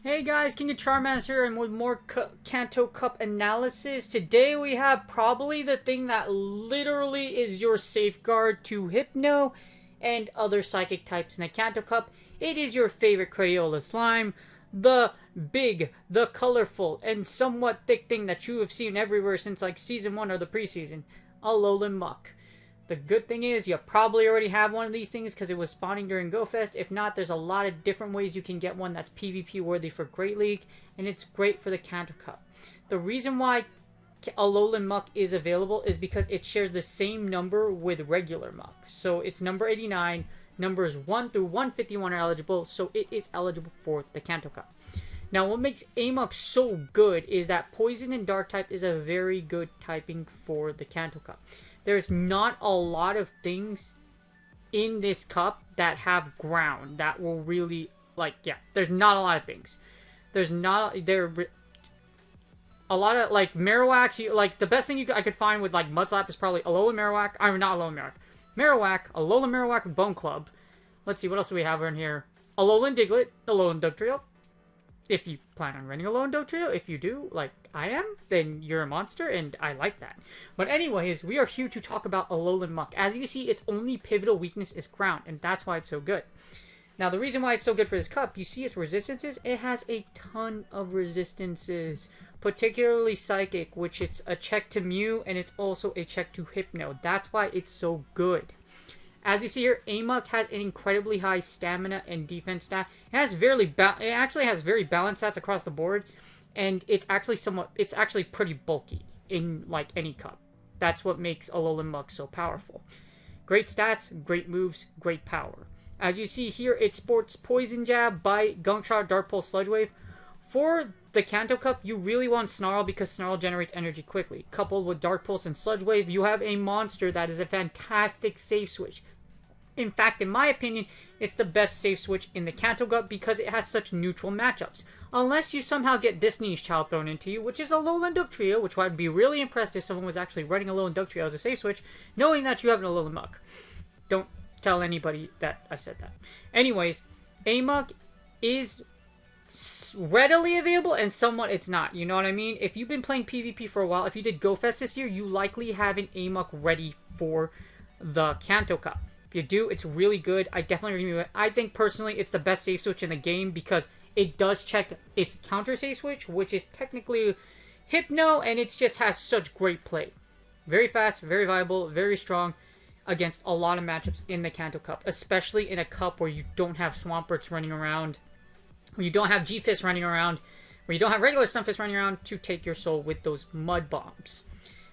Hey guys, King of Charmander here, and with more Kanto Cup analysis. Today we have probably the thing that literally is your safeguard to Hypno and other psychic types in the Kanto Cup. It is your favorite Crayola slime, the big, the colorful, and somewhat thick thing that you have seen everywhere since like Season 1 or the preseason, Alolan Muk. The good thing is you probably already have one of these things because it was spawning during GoFest. If not, there's a lot of different ways you can get one that's PvP worthy for Great League, and it's great for the Kanto Cup. The reason why Alolan Muk is available is because it shares the same number with regular Muk. So it's number 89, numbers 1 through 151 are eligible, so it is eligible for the Kanto Cup. Now, what makes Amok so good is that Poison and Dark type is a very good typing for the Kanto Cup. There's not a lot of things in this cup that have ground that will really, like, yeah, there's not a lot of things. There's not, a lot of, like, Marowak, like, the best thing I could find with, like, Mudslap is probably Alolan Marowak, not Alolan Marowak, Alolan Marowak with Bone Club. Let's see, what else do we have in here? Alolan Diglett, Alolan Dugtrio. If you plan on running Alolan Dugtrio, if you do, like I am, then you're a monster, and I like that. But anyways, we are here to talk about Alolan Muk. As you see, its only pivotal weakness is ground, and that's why it's so good. Now, the reason why it's so good for this cup, you see its resistances? It has a ton of resistances, particularly Psychic, which it's a check to Mew, and it's also a check to Hypno. That's why it's so good. As you see here, Amok has an incredibly high stamina and defense stat. It actually has very balanced stats across the board, and it's actually pretty bulky in like any cup. That's what makes Alolan Muk so powerful. Great stats, great moves, great power. As you see here, it sports Poison Jab, Bite, Gunk Shot, Dark Pulse, Sludge Wave. For the Kanto Cup, you really want Snarl because Snarl generates energy quickly. Coupled with Dark Pulse and Sludge Wave, you have a monster that is a fantastic safe switch. In fact, in my opinion, it's the best safe switch in the Kanto Cup because it has such neutral matchups. Unless you somehow get Destiny's Child thrown into you, which is Alolan Dugtrio, which I'd be really impressed if someone was actually running Alolan Dugtrio as a safe switch, knowing that you have an Alolan Muk. Don't tell anybody that I said that. Anyways, Amok is readily available and somewhat it's not. You know what I mean? If you've been playing PvP for a while, if you did GoFest this year, you likely have an Amok ready for the Kanto Cup. If you do, it's really good. I definitely agree with it. I think personally it's the best safe switch in the game because it does check its counter safe switch, which is technically Hypno, and it just has such great play. Very fast, very viable, very strong against a lot of matchups in the Kanto Cup, especially in a cup where you don't have Swamperts running around, where you don't have G-Fist running around, where you don't have regular Stunfisk running around to take your soul with those mud bombs.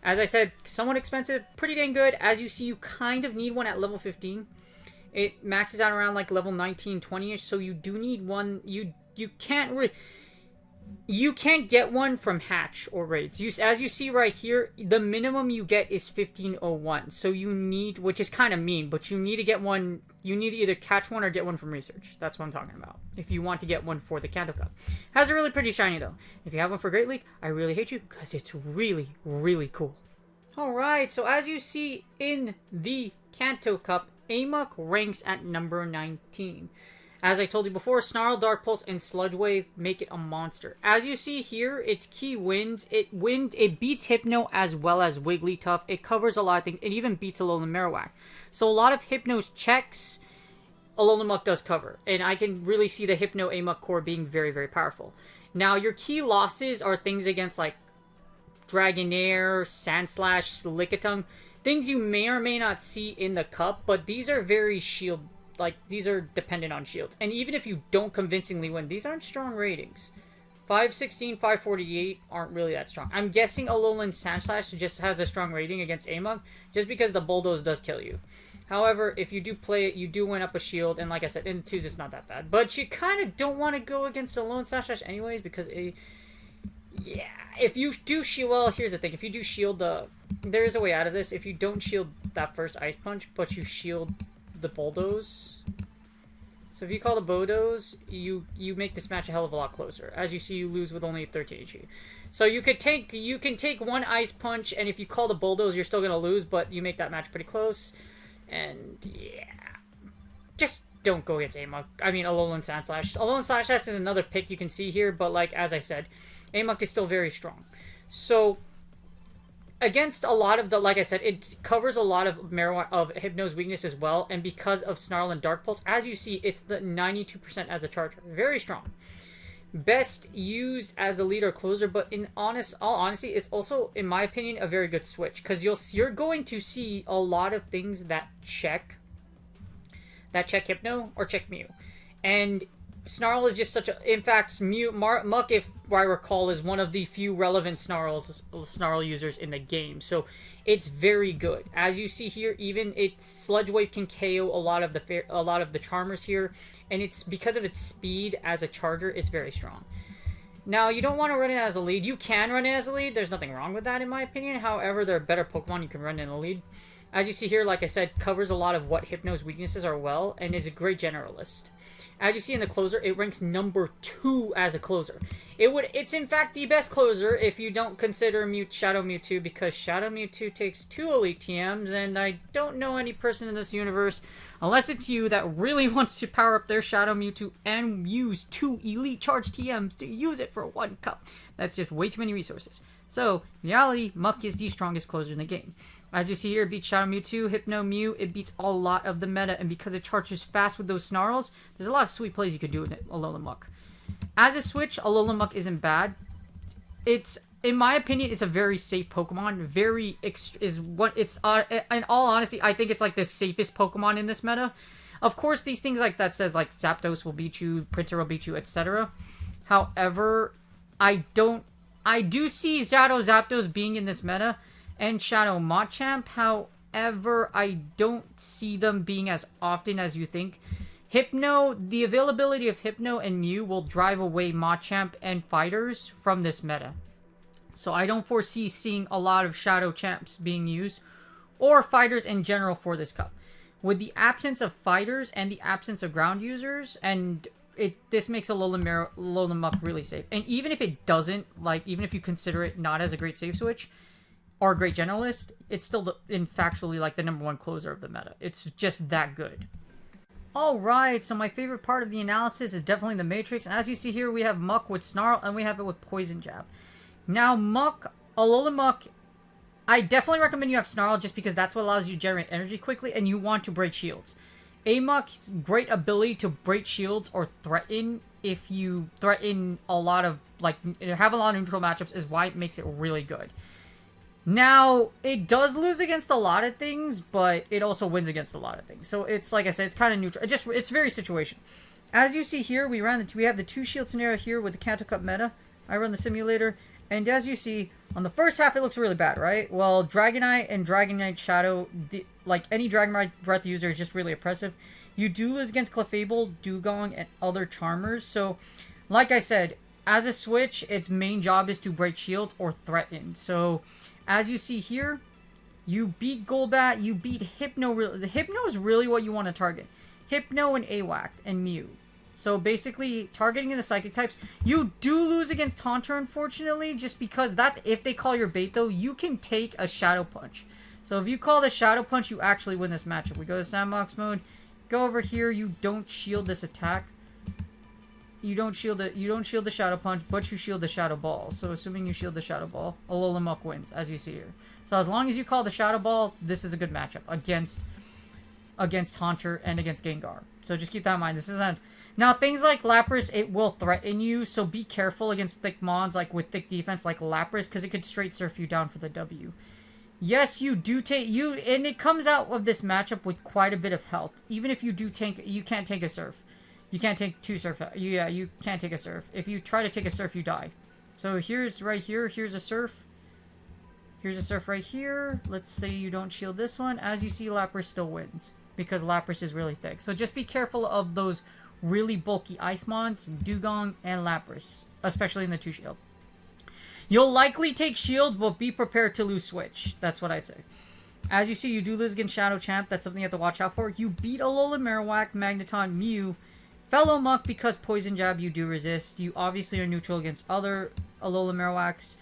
As I said, somewhat expensive, pretty dang good. As you see, you kind of need one at level 15. It maxes out around like level 19, 20-ish, so you do need one. You can't get one from hatch or raids. As you see right here, the minimum you get is 1501. So you need, which is kind of mean, but you need to get one. You need to either catch one or get one from research. That's what I'm talking about. If you want to get one for the Kanto Cup. Has a really pretty shiny though. If you have one for Great League, I really hate you because it's really, really cool. Alright, so as you see in the Kanto Cup, Amok ranks at number 19. As I told you before, Snarl, Dark Pulse, and Sludge Wave make it a monster. As you see here, its key wins. It beats Hypno as well as Wigglytuff. It covers a lot of things. It even beats Alolan Marowak. So a lot of Hypno's checks, Alolan Muk does cover. And I can really see the Hypno Amok core being very, very powerful. Now, your key losses are things against like Dragonair, Sandslash, Lickitung. Things you may or may not see in the cup, but these are very shield. Like, these are dependent on shields. And even if you don't convincingly win, these aren't strong ratings 516, 548 aren't really that strong. I'm guessing Alolan Sandslash just has a strong rating against Amok, just because the Bulldoze does kill you. However, if you do play it, you do win up a shield, and like I said, in 2s it's not that bad. But you kind of don't want to go against Alolan Sandslash anyways, because yeah, if you do shield, well, here's the thing. If you do shield there is a way out of this. If you don't shield that first Ice Punch, but you shield the Bulldoze. So if you call the Bulldoze, you make this match a hell of a lot closer. As you see, you lose with only 13 HP. So you can take one Ice Punch, and if you call the Bulldoze, you're still gonna lose, but you make that match pretty close. And yeah, just don't go against Amok. I mean, Alolan Sandslash. Alolan Sandslash is another pick you can see here, but like as I said, Amok is still very strong. So against a lot of the, like I said, it covers a lot of Hypno's weakness as well, and because of Snarl and Dark Pulse, as you see, it's the 92% as a charger. Very strong. Best used as a lead or closer, but in all honesty, it's also, in my opinion, a very good switch, because you're going to see a lot of things that check Hypno or check Mew. And Snarl is just such a... In fact, Muk, if I recall, is one of the few relevant Snarl users in the game. So it's very good. As you see here, even Sludge Wave can KO a lot of the Charmers here, and it's because of its speed as a charger, it's very strong. Now, you don't want to run it as a lead. You can run it as a lead. There's nothing wrong with that, in my opinion. However, there are better Pokemon you can run in a lead. As you see here, like I said, covers a lot of what Hypno's weaknesses are well, and is a great generalist. As you see in the closer, it ranks number 2 as a closer. It's in fact the best closer if you don't consider Shadow Mewtwo, because Shadow Mewtwo takes 2 Elite TMs, and I don't know any person in this universe, unless it's you, that really wants to power up their Shadow Mewtwo and use 2 Elite Charge TMs to use it for 1 cup. That's just way too many resources. So, in reality, Muk is the strongest closer in the game. As you see here, it beats Shadow Mewtwo, Hypno, Mew. It beats a lot of the meta, and because it charges fast with those Snarls, there's a lot of sweet plays you could do with Alolan Muk. As a switch, Alolan Muk isn't bad. In my opinion, it's a very safe Pokemon. In all honesty, I think it's like the safest Pokemon in this meta. Of course, these things like that says like Zapdos will beat you, Printer will beat you, etc. However, I do see Shadow Zapdos being in this meta, and Shadow Machamp. However, I don't see them being as often as you think. The availability of Hypno and Mew will drive away Machamp and Fighters from this meta. So I don't foresee seeing a lot of Shadow Champs being used, or Fighters in general for this cup. With the absence of Fighters and the absence of ground users, and this makes Alolan Muk really safe. And even if it doesn't, even if you consider it not as a great save switch, or a great generalist, it's still factually the number 1 closer of the meta. It's just that good. Alright, so my favorite part of the analysis is definitely the Matrix. And as you see here, we have Muk with Snarl, and we have it with Poison Jab. Now, Alolan Muk, I definitely recommend you have Snarl, just because that's what allows you to generate energy quickly, and you want to break shields. Amok's great ability to break shields or threaten, if you threaten a lot of, have a lot of neutral matchups, is why it makes it really good. Now, it does lose against a lot of things, but it also wins against a lot of things. So it's, like I said, it's kind of neutral. It's very situational. As you see here, we have the 2 shield scenario here with the Kanto Cup meta. I run the simulator, and as you see, on the first half, it looks really bad, right? Well, Dragonite and Dragonite Shadow, any Dragonite Breath user is just really oppressive. You do lose against Clefable, Dugong, and other Charmers. So, like I said, as a switch, its main job is to break shields or threaten. So, as you see here, you beat Golbat, you beat Hypno. The Hypno is really what you want to target. Hypno and AWAC and Mew. So basically, targeting in the Psychic types. You do lose against Taunter, unfortunately, just because that's if they call your bait, though. You can take a Shadow Punch. So if you call the Shadow Punch, you actually win this matchup. We go to Sandbox mode. Go over here. You don't shield this attack. You don't shield the Shadow Punch, but you shield the Shadow Ball. So assuming you shield the Shadow Ball, Alolan Muk wins, as you see here. So as long as you call the Shadow Ball, this is a good matchup against Haunter and against Gengar. So just keep that in mind. This isn't... Now, things like Lapras, it will threaten you, so be careful against thick mons, with thick defense like Lapras, because it could straight surf you down for the W. Yes, you do take... and it comes out of this matchup with quite a bit of health. Even if you do tank... You can't tank a surf. You can't take 2 surf. Yeah, you can't take a surf. If you try to take a surf, you die. So here's right here. Here's a surf. Here's a surf right here. Let's say you don't shield this one. As you see, Lapras still wins because Lapras is really thick. So just be careful of those really bulky Ice Mons, Dugong, and Lapras, especially in the 2 shield. You'll likely take shield, but be prepared to lose switch. That's what I'd say. As you see, you do lose against Shadow Champ. That's something you have to watch out for. You beat Alolan Marowak, Magneton, Mew, Fellow Muk because Poison Jab you do resist. You obviously are neutral against other Alolan Marowaks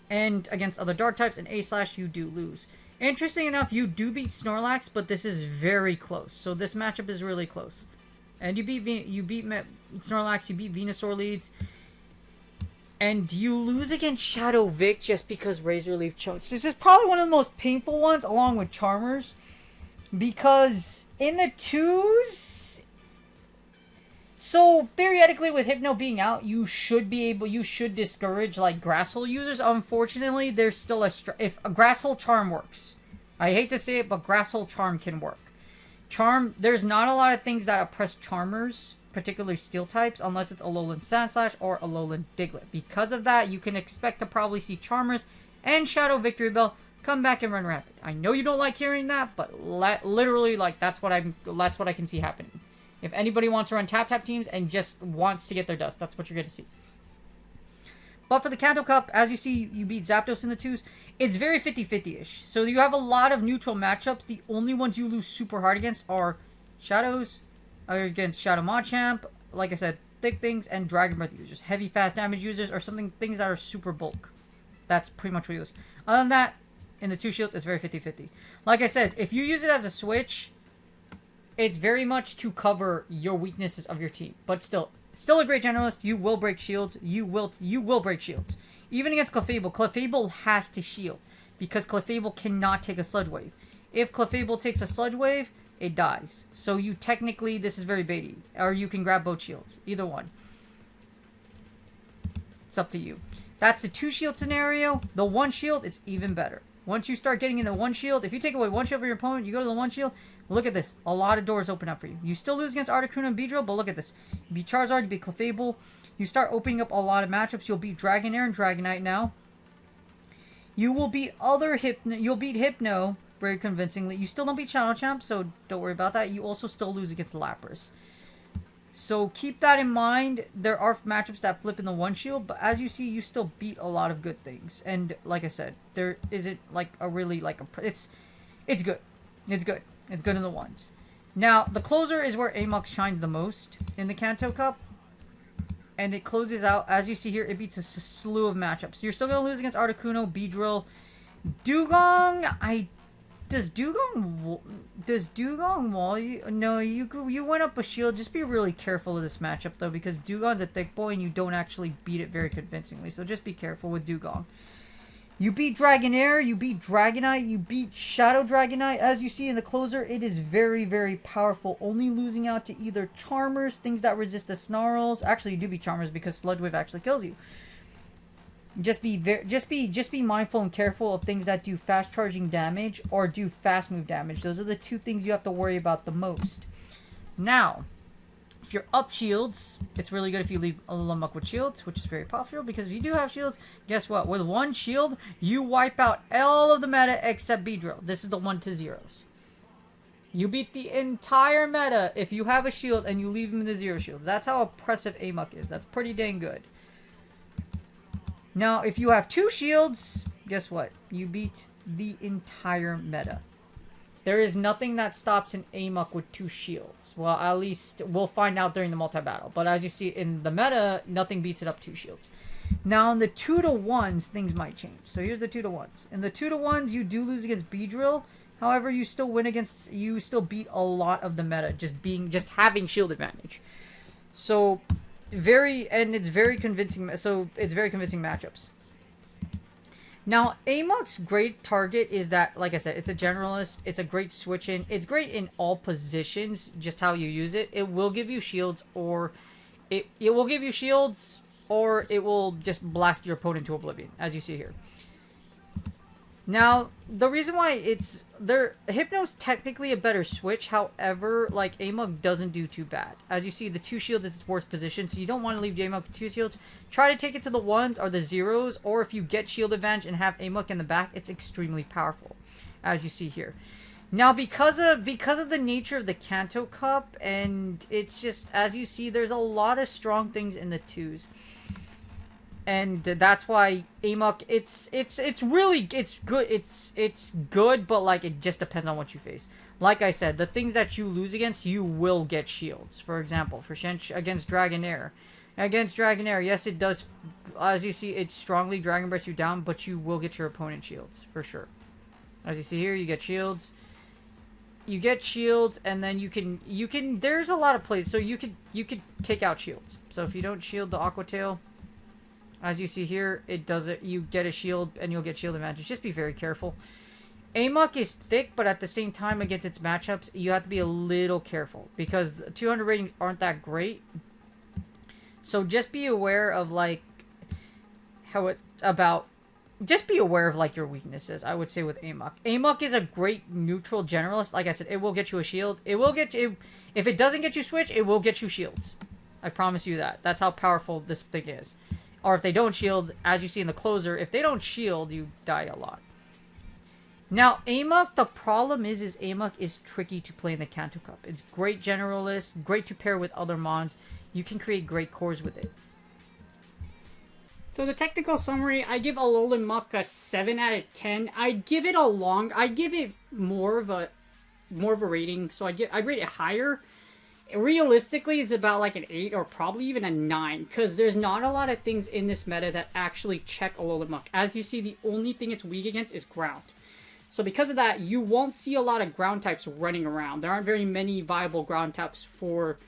and against other Dark types, and A-Slash you do lose. Interesting enough, you do beat Snorlax, but this is very close. So this matchup is really close. And you beat Snorlax, you beat Venusaur leads. And you lose against Shadow Vic just because Razor Leaf chokes. This is probably one of the most painful ones, along with Charmers. Because in the 2s... So, theoretically, with Hypno being out, you should discourage, like, Grass Hole users. Unfortunately, there's still if a Grass Hole Charm works. I hate to say it, but Grass Hole Charm can work. There's not a lot of things that oppress Charmers, particularly Steel types, unless it's Alolan Sandslash or Alolan Diglett. Because of that, you can expect to probably see Charmers and Shadow Victory Bell come back and run rapid. I know you don't like hearing that, but literally, like, that's what I can see happening. If anybody wants to run tap teams and just wants to get their dust, that's what you're going to see. But for the Kanto Cup, as you see, you beat Zapdos in the 2s. It's very 50-50-ish. So you have a lot of neutral matchups. The only ones you lose super hard against are Shadows, against Shadow Machamp, like I said, thick things, and Dragon Breath users. Heavy, fast damage users, or things that are super bulk. That's pretty much what you use. Other than that, in the 2 shields, it's very 50-50. Like I said, if you use it as a switch, it's very much to cover your weaknesses of your team. But still a great generalist. You will break shields. You will break shields. Even against Clefable. Clefable has to shield. Because Clefable cannot take a Sludge Wave. If Clefable takes a Sludge Wave, it dies. So you technically, this is very baity. Or you can grab both shields. Either one. It's up to you. That's the 2 shield scenario. The 1 shield, it's even better. Once you start getting into 1 shield, if you take away 1 shield for your opponent, you go to the 1 shield, look at this. A lot of doors open up for you. You still lose against Articuno and Beedrill, but look at this. You beat Charizard, you beat Clefable. You start opening up a lot of matchups. You'll beat Dragonair and Dragonite now. You will beat You'll beat Hypno very convincingly. You still don't beat Shadow Champ, so don't worry about that. You also still lose against Lapras. So keep that in mind. There are matchups that flip in the 1 shield, but as you see, you still beat a lot of good things. And like I said, there isn't like a really like a... It's good. It's good. It's good in the 1s. Now, the closer is where Amok shines the most in the Kanto Cup. And it closes out, as you see here, it beats a slew of matchups. You're still going to lose against Articuno, Beedrill, Dugong. Does Dugong wall you? No, you went up a shield. Just be really careful of this matchup, though, because Dugong's a thick boy and you don't actually beat it very convincingly. So just be careful with Dugong. You beat Dragonair, you beat Dragonite, you beat Shadow Dragonite. As you see in the closer, it is very, very powerful. Only losing out to either Charmers, things that resist the Snarls. Actually, you do beat Charmers because Sludge Wave actually kills you. Just be mindful and careful of things that do fast charging damage or do fast move damage. Those are the 2 things you have to worry about the most. Now, if you're up shields, it's really good if you leave Alolan Muk with shields, which is very popular because if you do have shields, guess what? With 1 shield, you wipe out all of the meta except Beedrill. This is the 1-0s. You beat the entire meta if you have a shield and you leave him in the 0 shields. That's how oppressive Amok is. That's pretty dang good. Now, if you have 2 shields, guess what? You beat the entire meta. There is nothing that stops an Amok with 2 shields. Well, at least we'll find out during the multi-battle. But as you see in the meta, nothing beats it up 2 shields. Now, in the 2-1s, things might change. So here's the 2-1s. In the 2-1s, you do lose against Beedrill. However, you still win against... You still beat a lot of the meta, just having shield advantage. So... it's very convincing. So it's very convincing matchups. Now, Amok's great target is that, like I said, it's a generalist. It's a great switch in. It's great in all positions, just how you use it. It will give you shields, or it will give you shields, or it will just blast your opponent to oblivion, as you see here. Now, the reason why Hypno's technically a better switch, however, like, Amok doesn't do too bad. As you see, the 2 shields is its worst position, so you don't want to leave Amok with 2 shields. Try to take it to the 1s or the 0s, or if you get shield advantage and have Amok in the back, it's extremely powerful, as you see here. Now, because of the nature of the Kanto Cup, and it's just, as you see, there's a lot of strong things in the 2s. And that's why Amok, it's good, but like it just depends on what you face. Like I said, the things that you lose against, you will get shields. For example, for Shench against Dragonair. Against Dragonair, yes, it does, as you see, it strongly Dragon Breath you down, but you will get your opponent shields, for sure. As you see here, you get shields. You get shields, and then you can, there's a lot of plays, so you could take out shields. So if you don't shield the Aqua Tail, as you see here, it does it. You get a shield, and you'll get shield advantage. Just be very careful. Amok is thick, but at the same time, against its matchups, you have to be a little careful. Because 200 ratings aren't that great. So just be aware of, like, how it's about... Just be aware of, like, your weaknesses, I would say, with Amok. Amok is a great neutral generalist. Like I said, it will get you a shield. It will get you... If it doesn't get you switch, it will get you shields. I promise you that. That's how powerful this thing is. Or if they don't shield, as you see in the closer, if they don't shield, you die a lot. Now, Amok, the problem is Amok is tricky to play in the Kanto Cup. It's great generalist, great to pair with other mons. You can create great cores with it. So the technical summary, I give Alolan Muk a 7 out of 10. I'd give it more of a rating, so I'd rate it higher. Realistically, it's about like an 8 or probably even a 9, because there's not a lot of things in this meta that actually check Alolan Muk. As you see, the only thing it's weak against is ground. So because of that, you won't see a lot of ground types running around. There aren't very many viable ground types for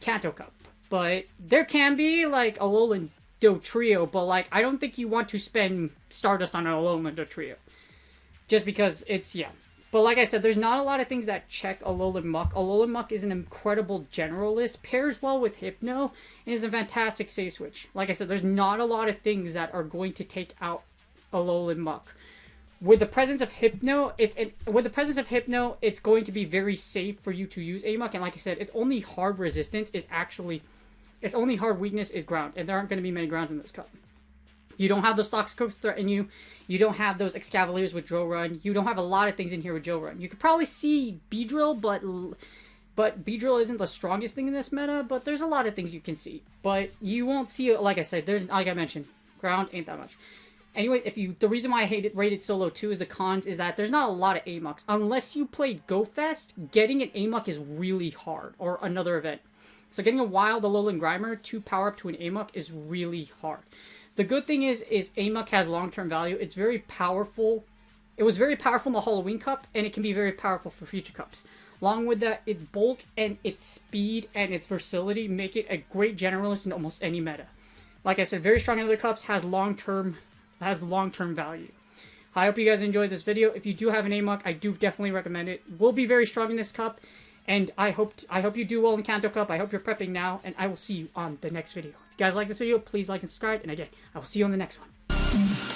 Kanto Cup. But there can be, like, Alolan Dotrio, but, like, I don't think you want to spend Stardust on an Alolan Dotrio. Just because it's, yeah. But like I said, there's not a lot of things that check Alolan Muk. Alolan Muk is an incredible generalist, pairs well with Hypno, and is a fantastic save switch. Like I said, there's not a lot of things that are going to take out Alolan Muk. With the presence of Hypno, it's going to be very safe for you to use Amok. And like I said, its only hard resistance is actually, its only hard weakness is ground, and there aren't going to be many grounds in this cup. You don't have those Toxicokes threaten you. You don't have those Excavaliers with Drill Run. You don't have a lot of things in here with Drill Run. You could probably see Beedrill, but Beedrill isn't the strongest thing in this meta, but there's a lot of things you can see. But you won't see, like I said, like I mentioned, ground ain't that much. Anyways, the reason why I rated so low too is the cons is that there's not a lot of Amoks. Unless you played Go Fest, getting an Amok is really hard, or another event. So getting a Wild Alolan Grimer to power up to an Amok is really hard. The good thing is Amok has long-term value. It's very powerful. It was very powerful in the Halloween Cup, and it can be very powerful for future cups. Along with that, its bulk and its speed and its versatility make it a great generalist in almost any meta. Like I said, very strong in other cups, has long-term value. I hope you guys enjoyed this video. If you do have an Amok, I do definitely recommend it. Will be very strong in this cup, and I hope you do well in Kanto Cup. I hope you're prepping now, and I will see you on the next video. If you guys like this video, please like and subscribe, and again, I will see you on the next one.